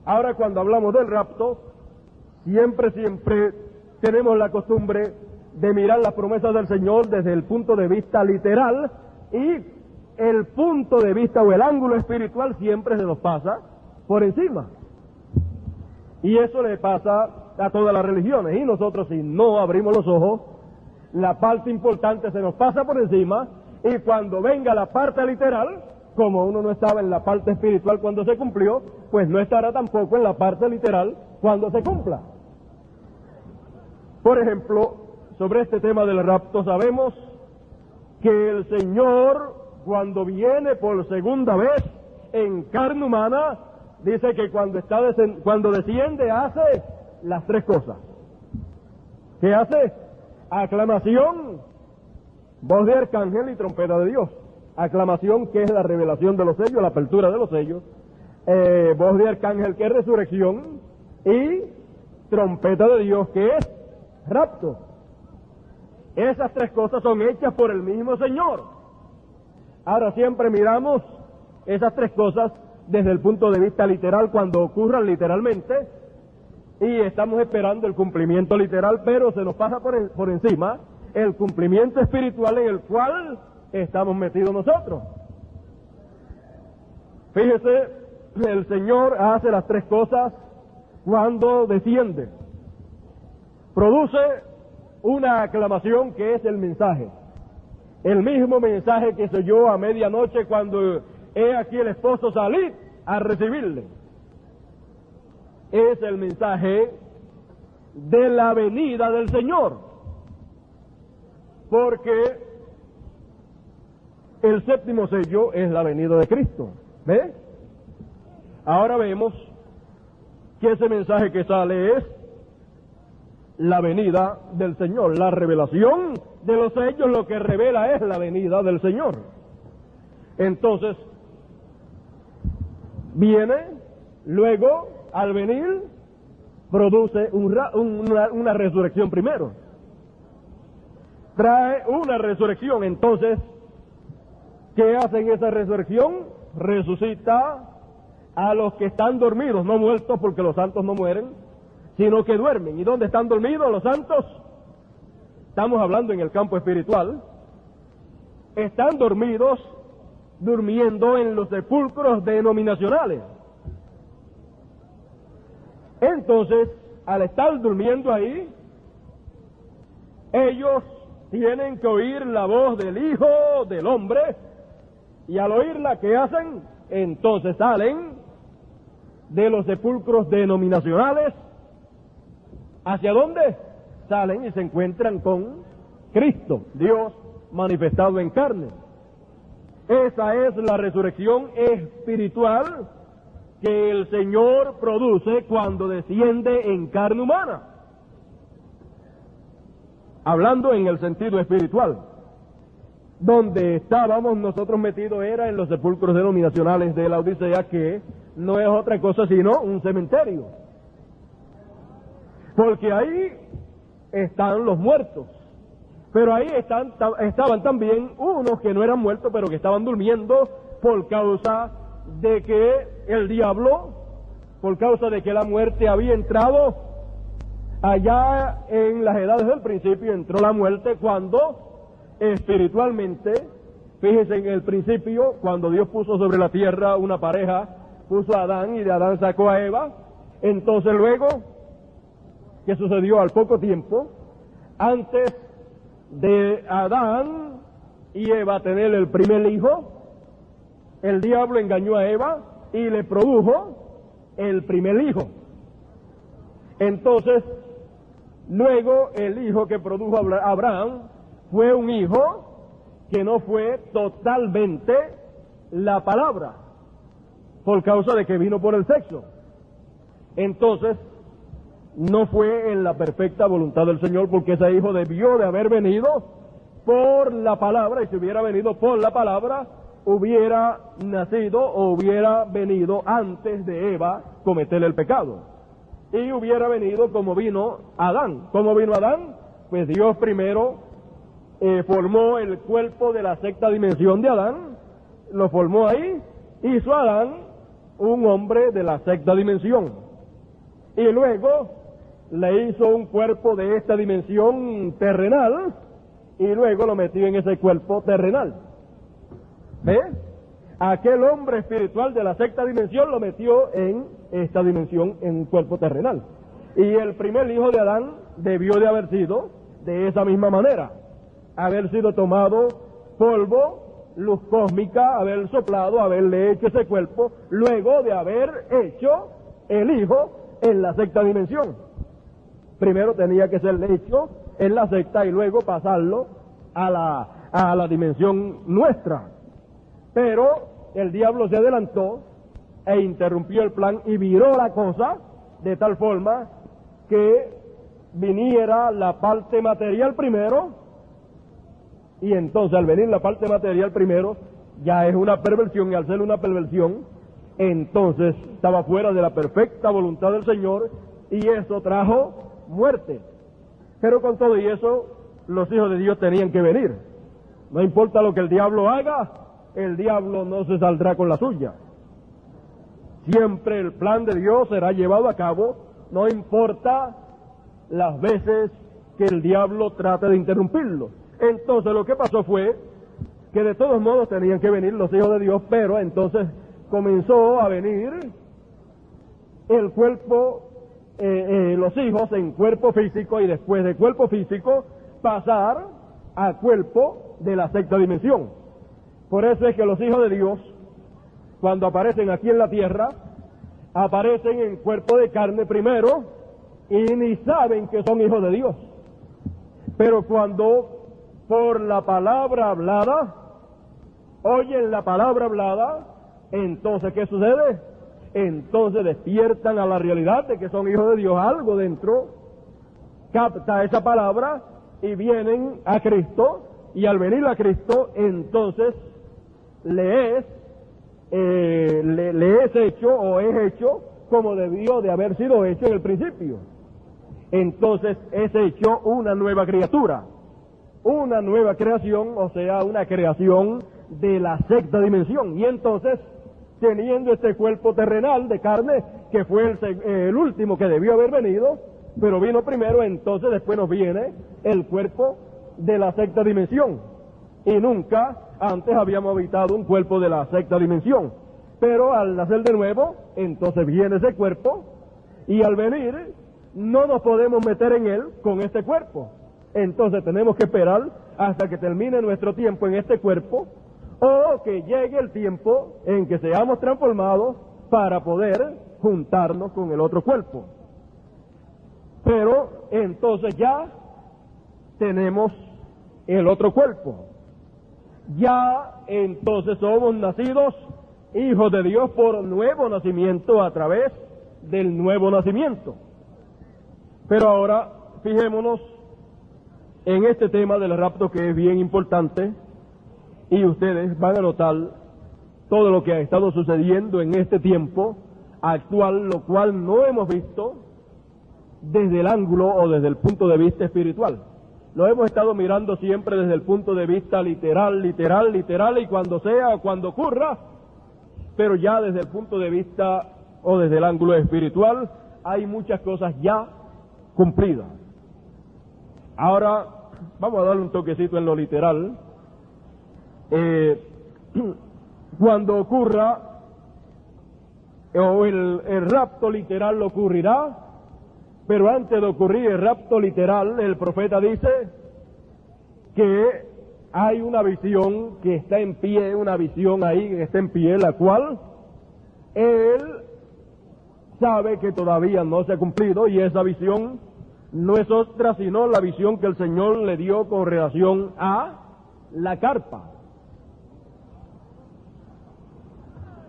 Ahora, cuando hablamos del rapto, siempre tenemos la costumbre de mirar las promesas del Señor desde el punto de vista literal, y el punto de vista o el ángulo espiritual siempre se nos pasa por encima. Y eso le pasa a todas las religiones, y nosotros, si no abrimos los ojos, la parte importante se nos pasa por encima, y cuando venga la parte literal, como uno no estaba en la parte espiritual cuando se cumplió, pues no estará tampoco en la parte literal cuando se cumpla. Por ejemplo, sobre este tema del rapto, sabemos que el Señor, cuando viene por segunda vez en carne humana, dice que cuando desciende hace las tres cosas. ¿Qué hace? Aclamación, voz de arcángel y trompeta de Dios. Aclamación, que es la revelación de los sellos, la apertura de los sellos. Voz de arcángel, que es resurrección. Y trompeta de Dios, que es rapto. Esas tres cosas son hechas por el mismo Señor. Ahora, siempre miramos esas tres cosas desde el punto de vista literal, cuando ocurran literalmente, y estamos esperando el cumplimiento literal, pero se nos pasa por encima el cumplimiento espiritual en el cual estamos metidos nosotros. Fíjese, el Señor hace las tres cosas cuando desciende. Produce una aclamación, que es el mensaje. El mismo mensaje que se oyó a medianoche cuando he aquí el esposo salid a recibirle. Es el mensaje de la venida del Señor. Porque el séptimo sello es la venida de Cristo. ¿Ve? Ahora vemos que ese mensaje que sale es la venida del Señor. La revelación de los sellos lo que revela es la venida del Señor. Entonces, viene, luego, al venir, produce una resurrección primero. Trae una resurrección. Entonces, ¿qué hace en esa resurrección? Resucita a los que están dormidos, no muertos, porque los santos no mueren, sino que duermen. ¿Y dónde están dormidos los santos? Estamos hablando en el campo espiritual. Están dormidos, durmiendo en los sepulcros denominacionales. Entonces, al estar durmiendo ahí, ellos tienen que oír la voz del Hijo del Hombre, y al oírla, ¿qué hacen? Entonces salen de los sepulcros denominacionales. ¿Hacia dónde? Salen y se encuentran con Cristo, Dios manifestado en carne. Esa es la resurrección espiritual que el Señor produce cuando desciende en carne humana. Hablando en el sentido espiritual. Donde estábamos nosotros metidos era en los sepulcros denominacionales de la Odisea, que no es otra cosa sino un cementerio. Porque ahí están los muertos. Pero ahí estaban también unos que no eran muertos, pero que estaban durmiendo por causa de que el diablo, por causa de que la muerte había entrado allá en las edades del principio. Entró la muerte cuando espiritualmente, fíjese, en el principio, cuando Dios puso sobre la tierra una pareja, puso a Adán y de Adán sacó a Eva. Entonces luego, ¿qué sucedió al poco tiempo? Antes de Adán y Eva tener el primer hijo, el diablo engañó a Eva y le produjo el primer hijo. Entonces, luego el hijo que produjo Abraham fue un hijo que no fue totalmente la palabra, por causa de que vino por el sexo. Entonces, no fue en la perfecta voluntad del Señor, porque ese hijo debió de haber venido por la palabra, y si hubiera venido por la palabra, hubiera nacido o hubiera venido antes de Eva cometer el pecado. Y hubiera venido como vino Adán. ¿Cómo vino Adán? Pues Dios primero formó el cuerpo de la sexta dimensión de Adán, lo formó ahí, hizo a Adán, un hombre de la sexta dimensión. Y luego le hizo un cuerpo de esta dimensión terrenal y luego lo metió en ese cuerpo terrenal. ¿Ve? Aquel hombre espiritual de la sexta dimensión lo metió en esta dimensión, en un cuerpo terrenal. Y el primer hijo de Adán debió de haber sido de esa misma manera, haber sido tomado polvo, luz cósmica, haber soplado, haberle hecho ese cuerpo, luego de haber hecho el hijo en la sexta dimensión. Primero tenía que ser hecho en la sexta y luego pasarlo a la dimensión nuestra. Pero el diablo se adelantó e interrumpió el plan y viró la cosa de tal forma que viniera la parte material primero, y entonces al venir la parte material primero ya es una perversión, y al ser una perversión entonces estaba fuera de la perfecta voluntad del Señor, y eso trajo muerte. Pero con todo y eso los hijos de Dios tenían que venir. No importa lo que el diablo haga, el diablo no se saldrá con la suya. Siempre el plan de Dios será llevado a cabo, no importa las veces que el diablo trate de interrumpirlo. Entonces lo que pasó fue que de todos modos tenían que venir los hijos de Dios, pero entonces comenzó a venir el cuerpo, los hijos en cuerpo físico, y después de cuerpo físico pasar a cuerpo de la sexta dimensión. Por eso es que los hijos de Dios, cuando aparecen aquí en la tierra, aparecen en cuerpo de carne primero y ni saben que son hijos de Dios. Pero cuando por la palabra hablada, oyen la palabra hablada, entonces ¿qué sucede? Entonces despiertan a la realidad de que son hijos de Dios. Algo dentro capta esa palabra y vienen a Cristo, y al venir a Cristo entonces le es hecho o es hecho como debió de haber sido hecho en el principio. Entonces es hecho una nueva criatura, una nueva creación, o sea, una creación de la sexta dimensión. Y entonces, teniendo este cuerpo terrenal de carne, que fue el último que debió haber venido, pero vino primero, entonces después nos viene el cuerpo de la sexta dimensión. Y nunca antes habíamos habitado un cuerpo de la sexta dimensión. Pero al nacer de nuevo, entonces viene ese cuerpo, y al venir no nos podemos meter en él con este cuerpo. Entonces tenemos que esperar hasta que termine nuestro tiempo en este cuerpo, o que llegue el tiempo en que seamos transformados para poder juntarnos con el otro cuerpo. Pero entonces ya tenemos el otro cuerpo. Ya entonces somos nacidos hijos de Dios por nuevo nacimiento, a través del nuevo nacimiento. Pero ahora fijémonos en este tema del rapto, que es bien importante, y ustedes van a notar todo lo que ha estado sucediendo en este tiempo actual, lo cual no hemos visto desde el ángulo o desde el punto de vista espiritual. Lo hemos estado mirando siempre desde el punto de vista literal, y cuando sea o cuando ocurra, pero ya desde el punto de vista o desde el ángulo espiritual hay muchas cosas ya cumplidas. Ahora vamos a darle un toquecito en lo literal. Cuando ocurra, o el rapto literal ocurrirá, pero antes de ocurrir el rapto literal, el profeta dice que hay una visión que está en pie, una visión ahí que está en pie, la cual él sabe que todavía no se ha cumplido, y esa visión no es otra sino la visión que el Señor le dio con relación a la carpa.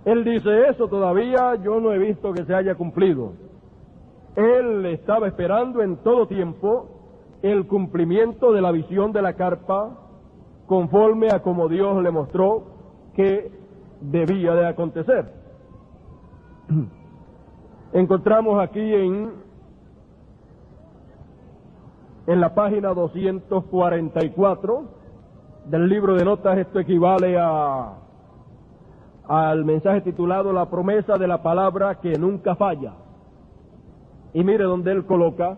Él dice eso, todavía yo no he visto que se haya cumplido. Él estaba esperando en todo tiempo el cumplimiento de la visión de la carpa, conforme a como Dios le mostró que debía de acontecer. Encontramos aquí en la página 244 del libro de notas, esto equivale a al mensaje titulado La promesa de la palabra que nunca falla. Y mire donde él coloca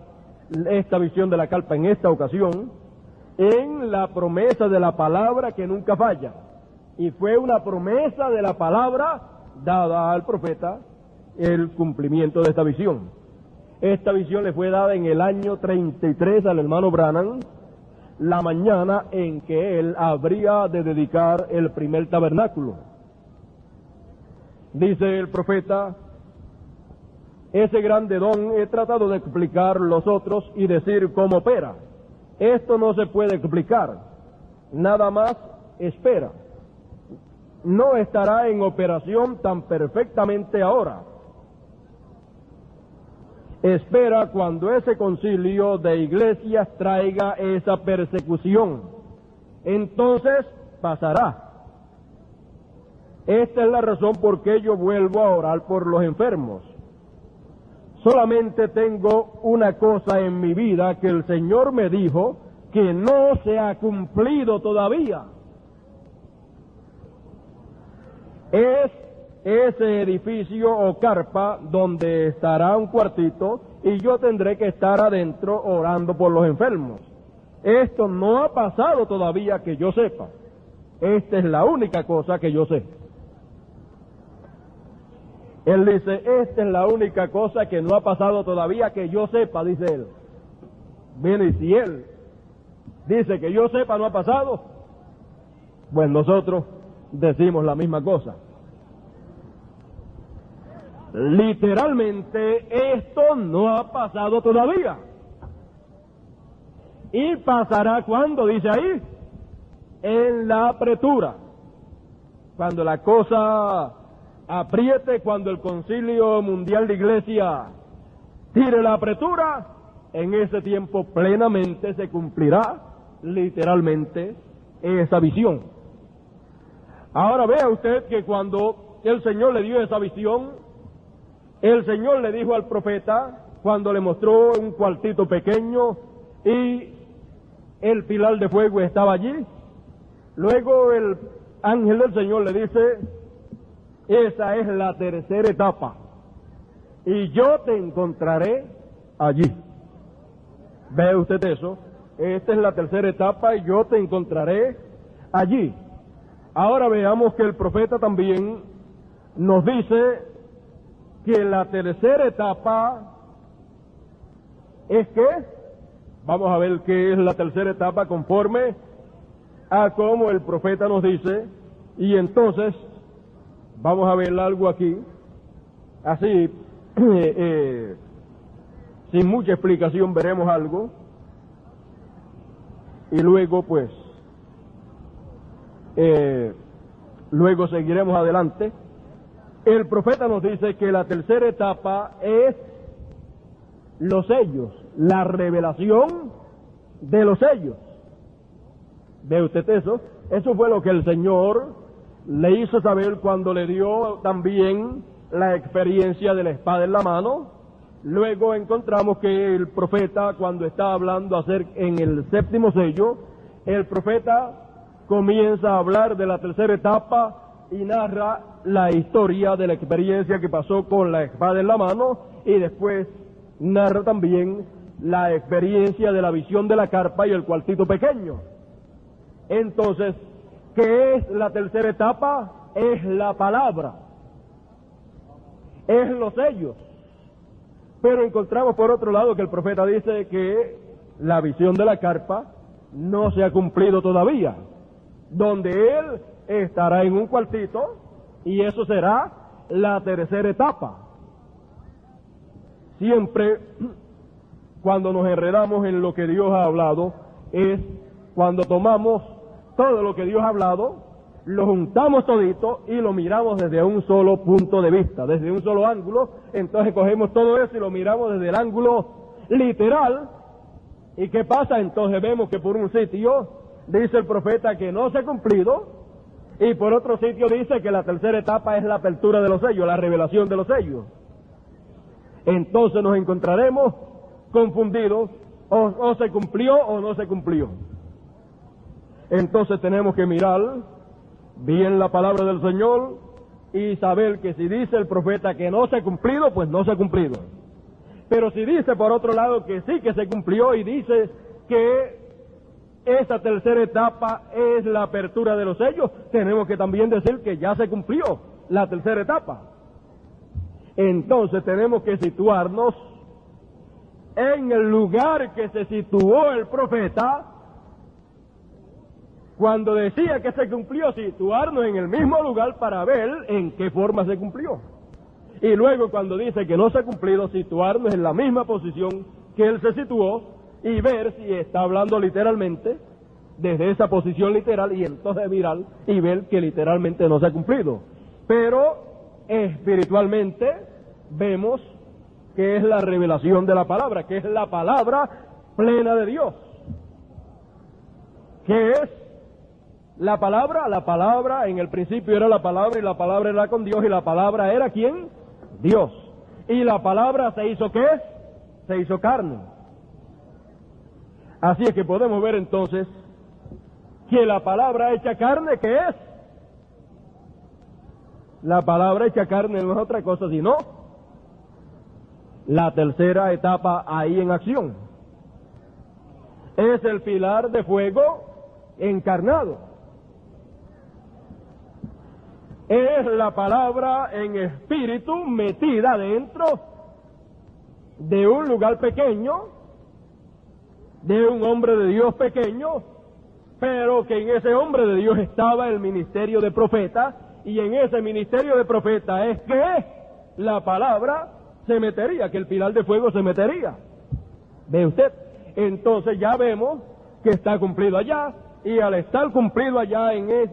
esta visión de la carpa en esta ocasión, en la promesa de la palabra que nunca falla. Y fue una promesa de la palabra dada al profeta el cumplimiento de esta visión. Esta visión le fue dada en el año 33 al hermano Branham, la mañana en que él habría de dedicar el primer tabernáculo. Dice el profeta: ese grande don he tratado de explicar los otros y decir cómo opera. Esto no se puede explicar, nada más espera. No estará en operación tan perfectamente ahora. Espera cuando ese concilio de iglesias traiga esa persecución. Entonces pasará. Esta es la razón por qué yo vuelvo a orar por los enfermos. Solamente tengo una cosa en mi vida que el Señor me dijo que no se ha cumplido todavía. Es ese edificio o carpa donde estará un cuartito y yo tendré que estar adentro orando por los enfermos. Esto no ha pasado todavía que yo sepa. Esta es la única cosa que yo sé. Él dice, esta es la única cosa que no ha pasado todavía que yo sepa, dice él. Bien, y si él dice que yo sepa no ha pasado, pues nosotros decimos la misma cosa. Literalmente, esto no ha pasado todavía. ¿Y pasará cuándo? Dice ahí, en la apretura. Cuando la cosa apriete, cuando el Concilio Mundial de Iglesia tire la apretura, en ese tiempo plenamente se cumplirá literalmente esa visión. Ahora vea usted que cuando el Señor le dio esa visión, el Señor le dijo al profeta, cuando le mostró un cuartito pequeño y el pilar de fuego estaba allí, luego el ángel del Señor le dice, esa es la tercera etapa, y yo te encontraré allí. ¿Ve usted eso? Esta es la tercera etapa y yo te encontraré allí. Ahora veamos que el profeta también nos dice que la tercera etapa es que, vamos a ver qué es la tercera etapa conforme a como el profeta nos dice, y entonces vamos a ver algo aquí, así, sin mucha explicación veremos algo, y luego pues, luego seguiremos adelante. El profeta nos dice que la tercera etapa es los sellos, la revelación de los sellos. ¿Ve usted eso? Eso fue lo que el Señor le hizo saber cuando le dio también la experiencia de la espada en la mano. Luego encontramos que el profeta, cuando está hablando en el séptimo sello, el profeta comienza a hablar de la tercera etapa y narra la historia de la experiencia que pasó con la espada en la mano, y después narra también la experiencia de la visión de la carpa y el cuartito pequeño. Entonces, ¿qué es la tercera etapa? Es la palabra, es los sellos. Pero encontramos por otro lado que el profeta dice que la visión de la carpa no se ha cumplido todavía, donde él estará en un cuartito, y eso será la tercera etapa. Siempre cuando nos enredamos en lo que Dios ha hablado, es cuando tomamos todo lo que Dios ha hablado, lo juntamos todito y lo miramos desde un solo punto de vista, desde un solo ángulo. Entonces cogemos todo eso y lo miramos desde el ángulo literal. ¿Y qué pasa? Entonces vemos que por un sitio dice el profeta que no se ha cumplido, y por otro sitio dice que la tercera etapa es la apertura de los sellos, la revelación de los sellos. Entonces nos encontraremos confundidos, o se cumplió o no se cumplió. Entonces tenemos que mirar bien la palabra del Señor y saber que si dice el profeta que no se ha cumplido, pues no se ha cumplido. Pero si dice por otro lado que sí que se cumplió y dice que esa tercera etapa es la apertura de los sellos, tenemos que también decir que ya se cumplió la tercera etapa. Entonces tenemos que situarnos en el lugar que se situó el profeta cuando decía que se cumplió, situarnos en el mismo lugar para ver en qué forma se cumplió. Y luego cuando dice que no se ha cumplido, situarnos en la misma posición que él se situó y ver si está hablando literalmente desde esa posición literal, y entonces mirar y ver que literalmente no se ha cumplido. Pero espiritualmente vemos que es la revelación de la palabra, que es la palabra plena de Dios. ¿Qué es la palabra? La palabra en el principio era la palabra, y la palabra era con Dios, y la palabra era ¿quién? Dios. Y la palabra se hizo ¿qué? Se hizo carne. Así es que podemos ver entonces que la palabra hecha carne, ¿qué es? La palabra hecha carne no es otra cosa sino la tercera etapa ahí en acción. Es el pilar de fuego encarnado. Es la palabra en espíritu metida dentro de un lugar pequeño, de un hombre de Dios pequeño, pero que en ese hombre de Dios estaba el ministerio de profeta, y en ese ministerio de profeta es que la palabra se metería, que el pilar de fuego se metería. ¿Ve usted? Entonces ya vemos que está cumplido allá, y al estar cumplido allá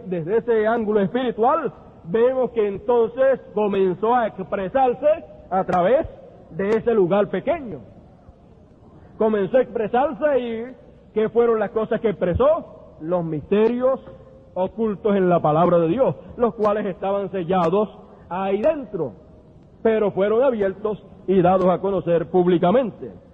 desde ese ángulo espiritual, vemos que entonces comenzó a expresarse a través de ese lugar pequeño. Comenzó a expresarse, y ¿qué fueron las cosas que expresó? Los misterios ocultos en la palabra de Dios, los cuales estaban sellados ahí dentro, pero fueron abiertos y dados a conocer públicamente.